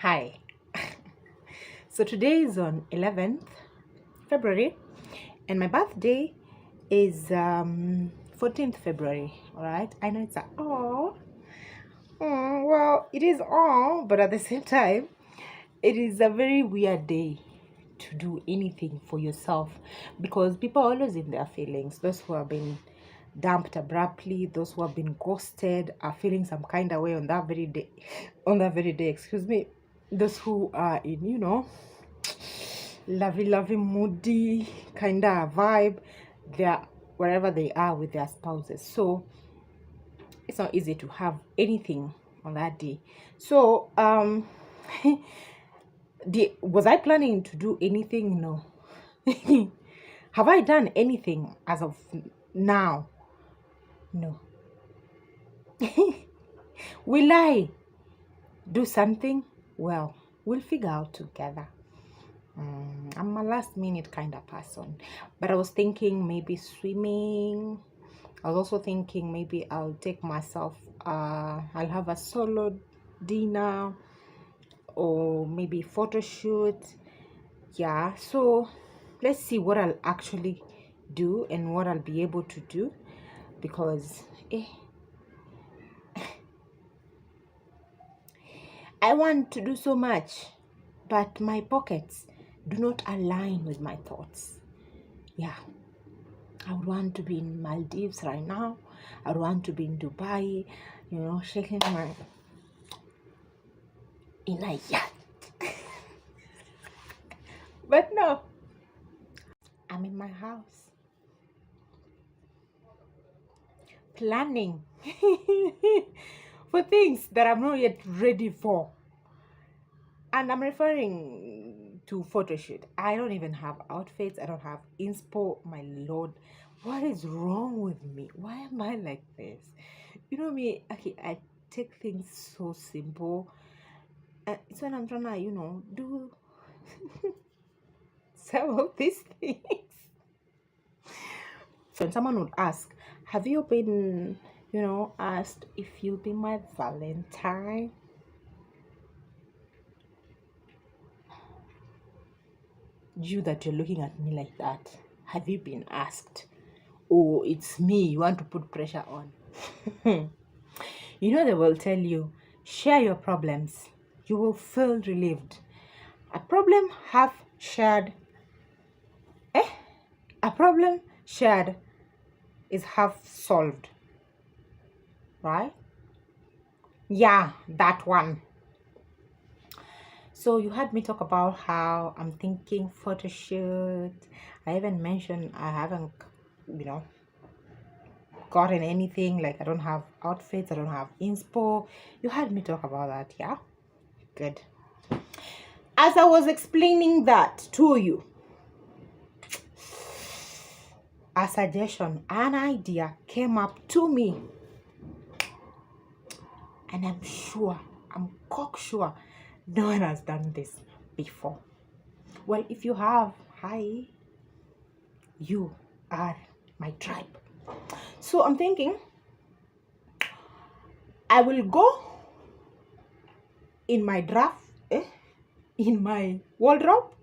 Hi. So today is on 11th February and my birthday is 14th February. All right. I know it's well, it is all, but at the same time, it is a very weird day to do anything for yourself because people are always in their feelings. Those who have been dumped abruptly, those who have been ghosted are feeling some kind of way on that very day. Excuse me. Those who are in, lovey, moody kind of vibe, they're wherever they are with their spouses. So it's not easy to have anything on that day. So was I planning to do anything? No. Have I done anything as of now? No. Will I do something? Well, we'll figure out together. I'm a last minute kind of person, but I was thinking maybe swimming. I was also thinking maybe I'll take myself, I'll have a solo dinner or maybe photo shoot. Yeah, so let's see what I'll actually do and what I'll be able to do because I want to do so much, but my pockets do not align with my thoughts. Yeah, I would want to be in Maldives right now. I would want to be in Dubai, shaking my in a yacht. But no, I'm in my house planning for things that I'm not yet ready for. And I'm referring to photo shoot. I don't even have outfits. I don't have inspo. My Lord, what is wrong with me? Why am I like this? You know me, okay, I take things so simple. It's when I'm trying to, do some of these things. So when someone would ask, have you been, asked if you'll be my Valentine? You that you're looking at me like that, have you been asked? Oh, it's me you want to put pressure on. They will tell you, share your problems. You will feel relieved. A problem half shared. A problem shared is half solved. Right? Yeah, that one. So you heard me talk about how I'm thinking photo shoot. I even mentioned I haven't, gotten anything. Like I don't have outfits. I don't have inspo. You heard me talk about that, yeah? Good. As I was explaining that to you, a suggestion, an idea came up to me. And I'm cocksure no one has done this before. Well, if you have, hi, you are my tribe. So I'm thinking I will go in my in my wardrobe,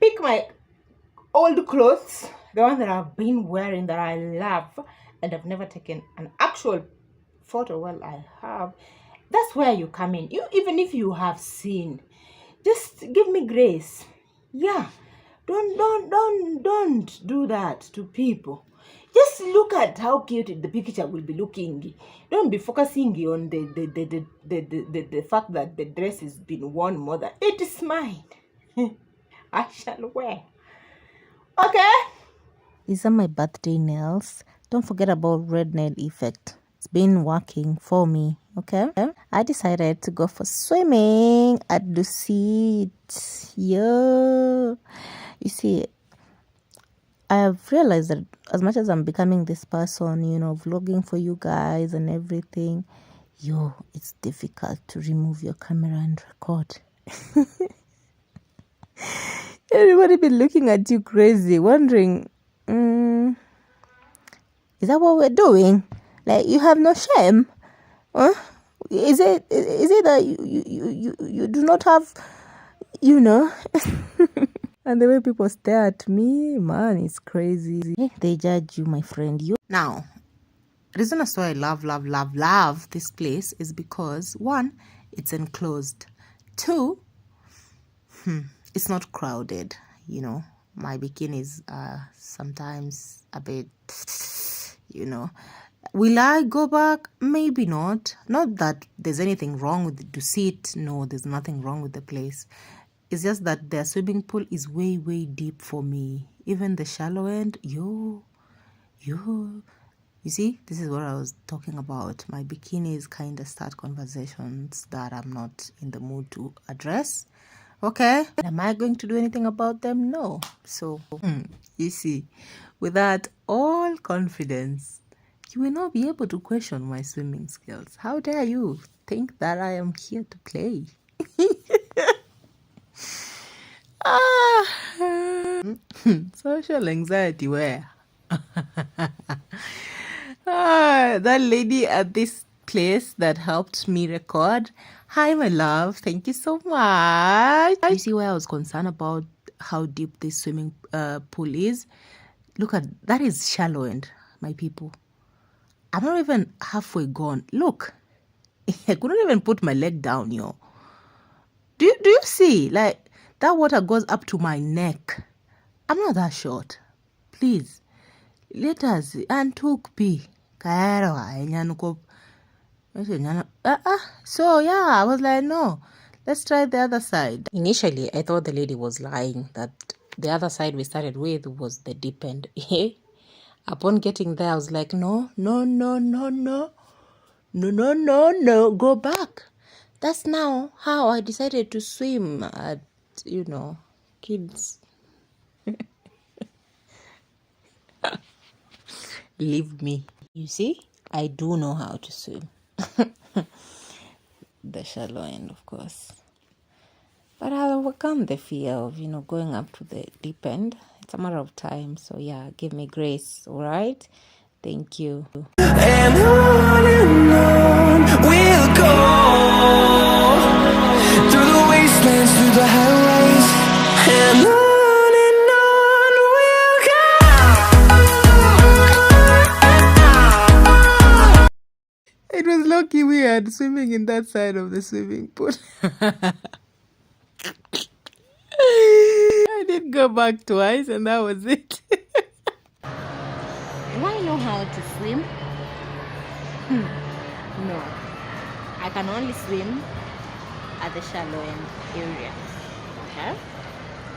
pick my old clothes, the one that I've been wearing that I love and I've never taken an actual photo. Well, I have. That's where you come in. Even if you have seen, just give me grace. Yeah, don't do that to people. Just look at how cute the picture will be looking. Don't be focusing on the fact that the dress has been worn more than it is mine. I shall wear. Okay. These are my birthday nails. Don't forget about red nail effect. It's been working for me. Okay. I decided to go for swimming at Lucid. Yeah. You see, I have realized that as much as I'm becoming this person, vlogging for you guys and everything, it's difficult to remove your camera and record. Everybody be looking at you crazy, wondering, is that what we're doing? Like, you have no shame? Huh? Is it that you do not have, you know? And the way people stare at me, man, it's crazy. They judge you, my friend. You now. Reason as to why I love this place is because one, it's enclosed. Two, it's not crowded. You know, my bikinis are sometimes a bit, you know. Will I go back? Maybe not. Not that there's anything wrong with the Dusit. No, there's nothing wrong with the place. It's just that their swimming pool is way deep for me. Even the shallow end, yo. You see, this is what I was talking about. My bikinis kind of start conversations that I'm not in the mood to address. Okay. Am I going to do anything about them? No. So, you see, with that all confidence, you will not be able to question my swimming skills. How dare you think that I am here to play? Social anxiety where? That lady at this place that helped me record. Hi, my love. Thank you so much. You see where I was concerned about how deep this swimming pool is? Look at that is shallow end, my people. I'm not even halfway gone. Look, I couldn't even put my leg down, yo. Do you see? Like, that water goes up to my neck. I'm not that short. Please, let us and took pee. So yeah, I was like, no, let's try the other side. Initially, I thought the lady was lying, that the other side we started with was the deep end. Upon getting there, I was like, no, go back. That's now how I decided to swim at, kids. Leave me. You see, I do know how to swim. The shallow end, of course. But I'll overcome the fear of, going up to the deep end. It's a matter of time. So yeah, give me grace, all right? Thank you. And on we'll go, through the wastelands, through the highways, and on we'll go. It was lucky we had swimming in that side of the swimming pool. I did go back twice and that was it. Do I know how to swim? No. I can only swim at the shallow end area. Okay?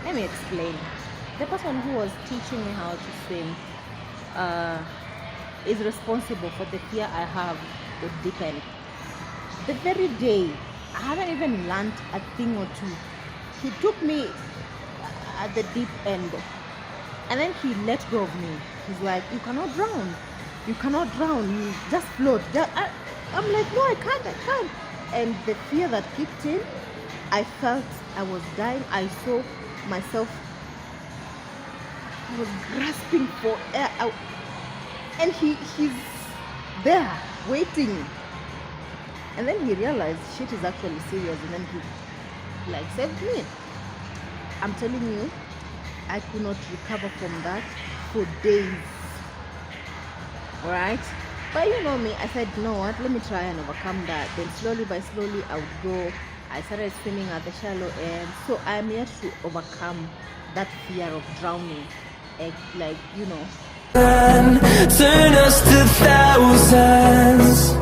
Let me explain. The person who was teaching me how to swim is responsible for the fear I have with deep end. The very day, I haven't even learned a thing or two. He took me at the deep end and then he let go of me. He's like, you cannot drown, you just float. I'm like, no, I can't. And the fear that kicked in, I felt I was dying. I saw myself, I was grasping for air, and he's there waiting. And then he realized shit is actually serious, and then he saved me. I'm telling you, I could not recover from that for days. Alright? But you know me, I said, you know what, let me try and overcome that. Then slowly by slowly I would go. I started swimming at the shallow end. So I'm yet to overcome that fear of drowning. Turn us to thousands,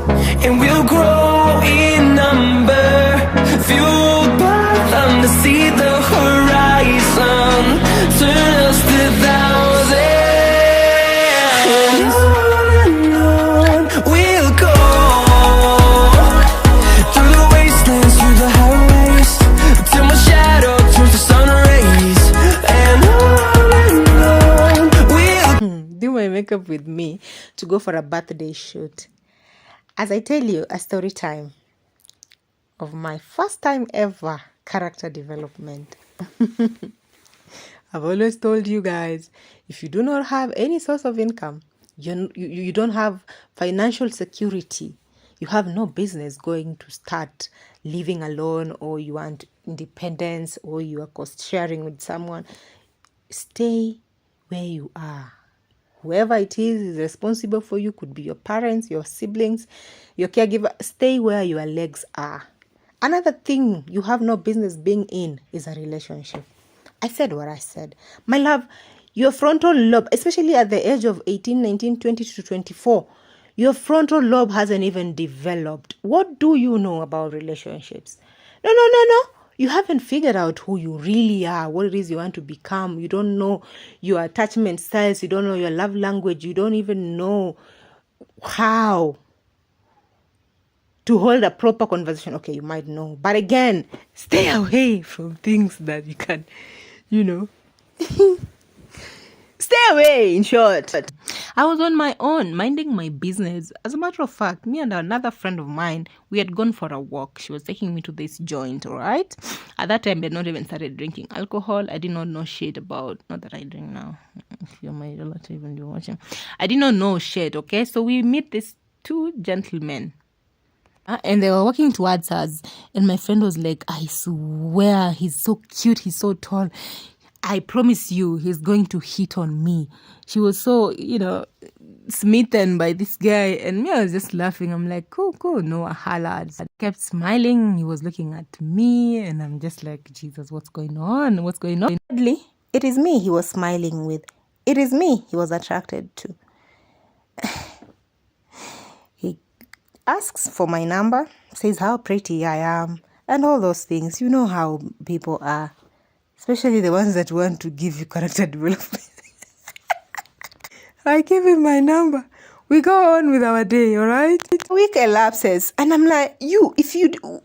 and we'll grow in number, fueled by them to see the horizon. Turn us to thousands, and on we'll go, through the wastelands, through the highways, till my shadow turns to sun rays, and on we'll do my makeup with me to go for a birthday shoot. As I tell you a story time of my first time ever character development. I've always told you guys, if you do not have any source of income, you don't have financial security, you have no business going to start living alone, or you want independence, or you are cost sharing with someone. Stay where you are. Whoever it is responsible for you, could be your parents, your siblings, your caregiver. Stay where your legs are. Another thing you have no business being in is a relationship. I said what I said. My love, your frontal lobe, especially at the age of 18, 19, 20 to 24, your frontal lobe hasn't even developed. What do you know about relationships? No. You haven't figured out who you really are, what it is you want to become. You don't know your attachment styles. You don't know your love language. You don't even know how to hold a proper conversation. Okay, you might know. But again, stay away from things that you can, stay away, in short. I was on my own, minding my business. As a matter of fact, me and another friend of mine, we had gone for a walk. She was taking me to this joint, all right? At that time, I had not even started drinking alcohol. I did not know shit about, not that I drink now. If you're my relative and you're watching. I did not know shit, okay? So we meet these two gentlemen. And they were walking towards us. And my friend was like, I swear, he's so cute. He's so tall. I promise you, he's going to hit on me. She was so, smitten by this guy. And me, I was just laughing. I'm like, cool, no, I hollered. I kept smiling. He was looking at me. And I'm just like, Jesus, what's going on? Sadly, it is me he was smiling with. It is me he was attracted to. He asks for my number, says how pretty I am, and all those things. You know how people are. Especially the ones that want to give you character development. I give him my number. We go on with our day, all right? A week elapses, and I'm like,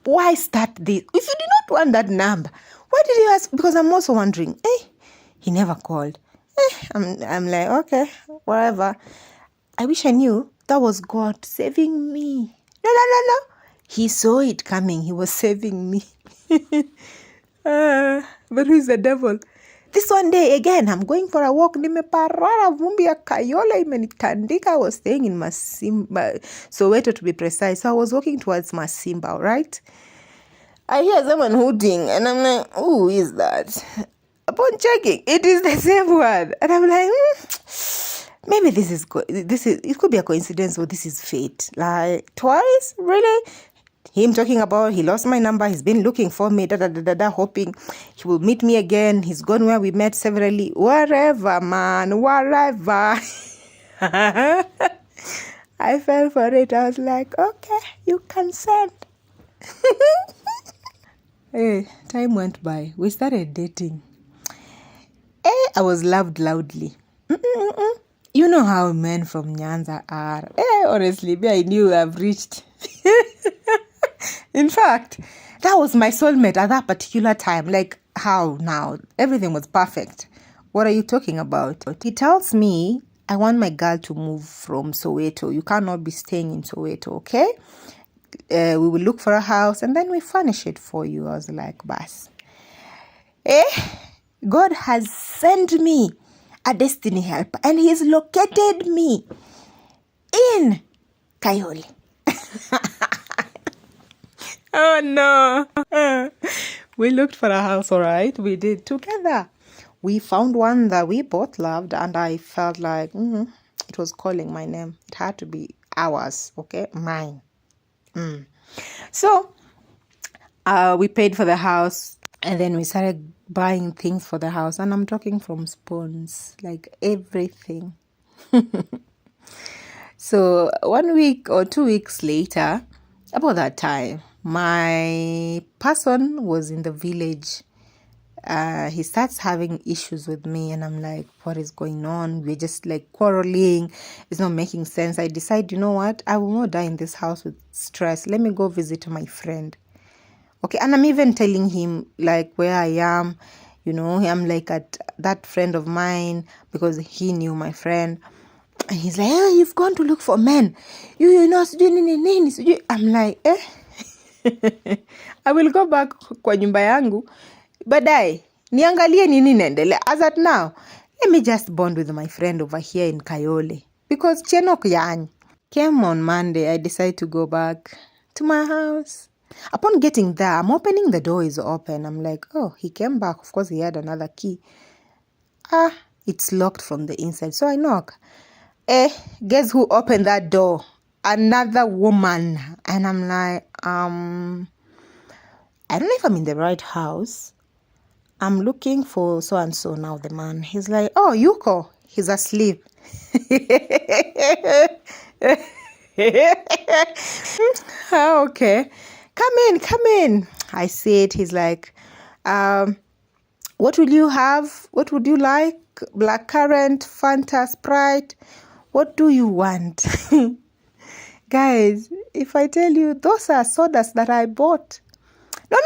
why start this? If you did not want that number, why did you ask? Because I'm also wondering, he never called. I'm like, okay, whatever. I wish I knew that was God saving me. No. He saw it coming. He was saving me. But who is the devil? This one day again, I'm going for a walk. Nimeparara vumbi ya Kayole imenitandika. I was staying in Masimba, Soweto to be precise. So I was walking towards Masimba, right? I hear someone hooting, and I'm like, who is that? Upon checking, it is the same one, and I'm like, maybe this is it could be a coincidence, or this is fate. Like twice, really? Him talking about he lost my number, he's been looking for me, hoping he will meet me again. He's gone where we met severally. Wherever, man, wherever. I fell for it. I was like, okay, you can send. Hey, time went by. We started dating. I was loved loudly. You know how men from Nyanza are. Honestly, I knew I've reached. In fact, that was my soulmate at that particular time. Like, how now? Everything was perfect. What are you talking about? He tells me, I want my girl to move from Soweto. You cannot be staying in Soweto, okay? We will look for a house and then we furnish it for you. I was like, bas. God has sent me a destiny helper and he's located me in Kayole. Oh no. We looked for a house, all right? We did together. We found one that we both loved, and I felt like it was calling my name. It had to be ours, okay? Mine. So we paid for the house, and then we started buying things for the house, and I'm talking from spoons, like everything. So 1 week or 2 weeks later, about that time, my person was in the village. He starts having issues with me, and I'm like, what is going on? We're just like quarreling. It's not making sense. I decide, you know what? I will not die in this house with stress. Let me go visit my friend. Okay, and I'm even telling him like where I am. I'm like at that friend of mine because he knew my friend. And he's like, you've gone to look for men. You know, I'm like, I will go back kwa nyumba yangu. Baadaye, niangalie nini naendelea. As at now, let me just bond with my friend over here in Kayole. Because Chenok yani. Came on Monday, I decided to go back to my house. Upon getting there, I'm opening the door, is open. I'm like, oh, he came back. Of course, he had another key. It's locked from the inside. So I knock. Guess who opened that door? Another woman. And I'm like, I don't know if I'm in the right house. I'm looking for so-and-so now, the man. He's like, oh, Yuko. He's asleep. Okay. Come in. I said, he's like, what will you have? What would you like? Blackcurrant, Fanta, Sprite? What do you want? Guys, if I tell you, those are sodas that I bought. No.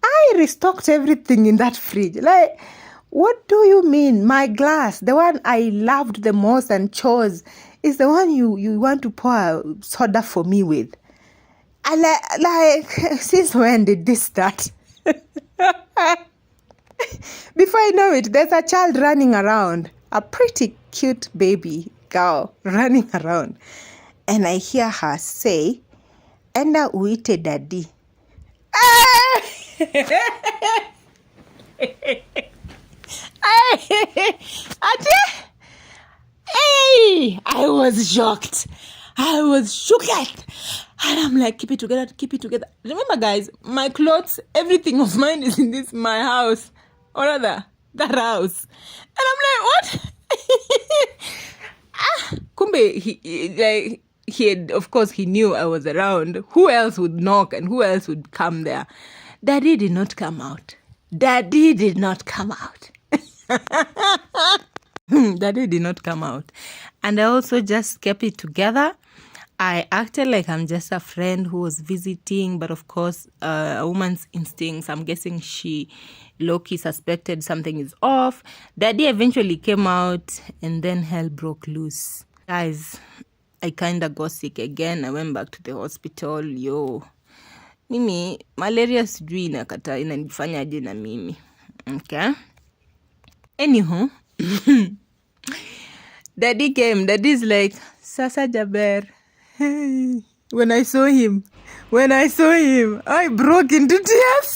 I restocked everything in that fridge. Like, what do you mean? My glass, the one I loved the most and chose, is the one you want to pour soda for me with. I like since when did this start? Before I know it, there's a child running around, a pretty cute baby girl running around, and I hear her say, "Enda uite daddy." Hey, I was shocked. I was shook at. And I'm like, keep it together. Remember, guys, my clothes, everything of mine is in my house. Or rather, that house. And I'm like, what? Kumbe, he had, of course, he knew I was around. Who else would knock and who else would come there? Daddy did not come out. Daddy did not come out. And I also just kept it together. I acted like I'm just a friend who was visiting, but of course, a woman's instincts, I'm guessing she low-key suspected something is off. Daddy eventually came out, and then hell broke loose. Guys, I kind of got sick again. I went back to the hospital. Mimi, malaria sijui inanifanya aje na mimi. Okay? Anywho, Daddy came. Daddy's like, Sasa Jaber. Hey. When I saw him, I broke into tears.